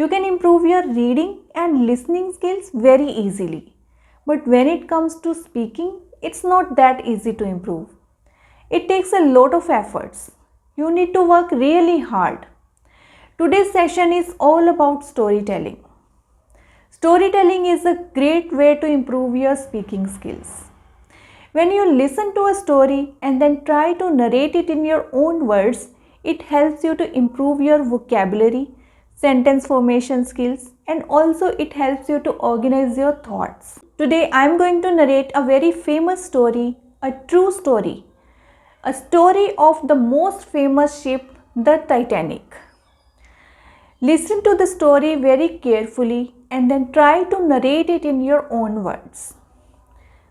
You can improve your reading and listening skills very easily. But when it comes to speaking, it's not that easy to improve. It takes a lot of efforts. You need to work really hard. Today's session is all about storytelling. Storytelling is a great way to improve your speaking skills. When you listen to a story and then try to narrate it in your own words, it helps you to improve your vocabulary, sentence formation skills, and also it helps you to organize your thoughts. Today I am going to narrate a very famous story, a true story, a story of the most famous ship, the Titanic. Listen to the story very carefully and then try to narrate it in your own words.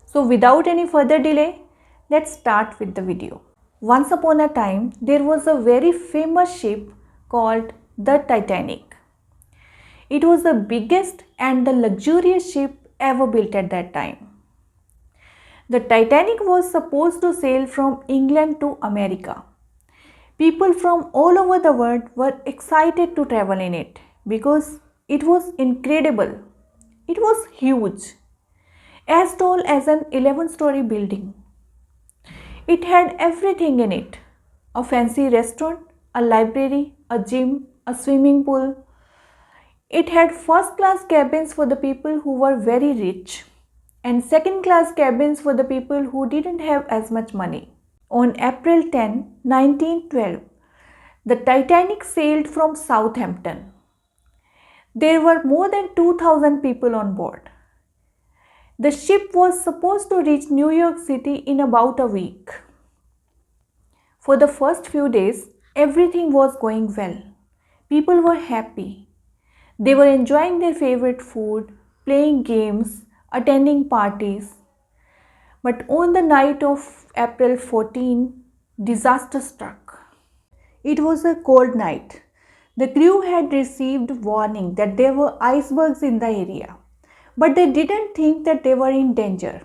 So without any further delay, let's start with the video. Once upon a time, there was a very famous ship called the Titanic. It was the biggest and the luxurious ship ever built at that time. The Titanic was supposed to sail from England to America. People from all over the world were excited to travel in it because it was incredible. It was huge, as tall as an 11-story building. It had everything in it: a fancy restaurant, a library, a gym, a swimming pool. It had first-class cabins for the people who were very rich and second-class cabins for the people who didn't have as much money. On April 10, 1912, the Titanic sailed from Southampton. There were more than 2,000 people on board. The ship was supposed to reach New York City in about a week. For the first few days, everything was going well. People were happy. They were enjoying their favorite food, playing games, attending parties. But on the night of April 14, disaster struck. It was a cold night. The crew had received warning that there were icebergs in the area, but they didn't think that they were in danger.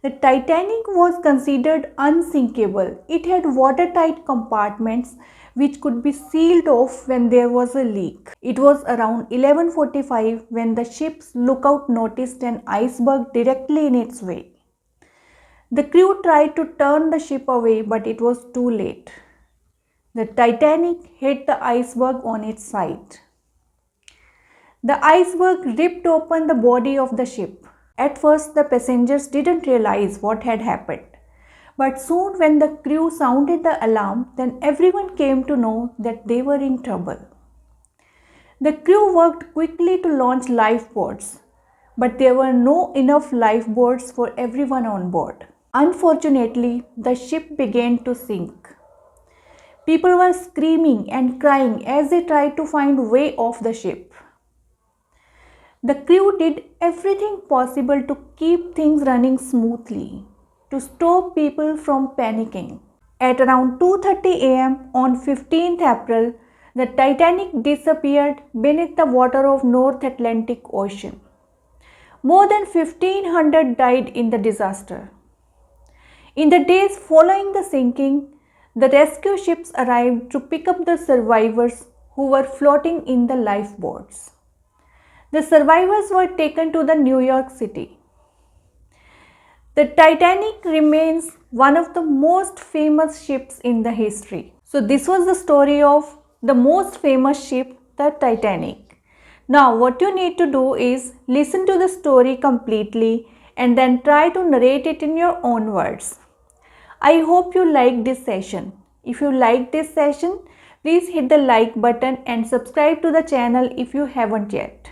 The Titanic was considered unsinkable. It had watertight compartments which could be sealed off when there was a leak. It was around 11:45 when the ship's lookout noticed an iceberg directly in its way. The crew tried to turn the ship away, but it was too late. The Titanic hit the iceberg on its side. The iceberg ripped open the body of the ship. At first, the passengers didn't realize what had happened. But soon when the crew sounded the alarm, then everyone came to know that they were in trouble. The crew worked quickly to launch lifeboats, but there were not enough lifeboats for everyone on board. Unfortunately, the ship began to sink. People were screaming and crying as they tried to find a way off the ship. The crew did everything possible to keep things running smoothly, to stop people from panicking. At around 2:30 a.m. on 15th April, the Titanic disappeared beneath the water of North Atlantic Ocean. More than 1,500 died in the disaster. In the days following the sinking, the rescue ships arrived to pick up the survivors who were floating in the lifeboats. The survivors were taken to the New York City. The Titanic remains one of the most famous ships in the history. So this was the story of the most famous ship, the Titanic. Now what you need to do is listen to the story completely and then try to narrate it in your own words. I hope you liked this session. If you liked this session, please hit the like button and subscribe to the channel if you haven't yet.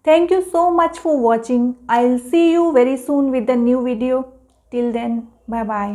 Thank you so much for watching. I'll see you very soon with a new video. Till then, bye bye.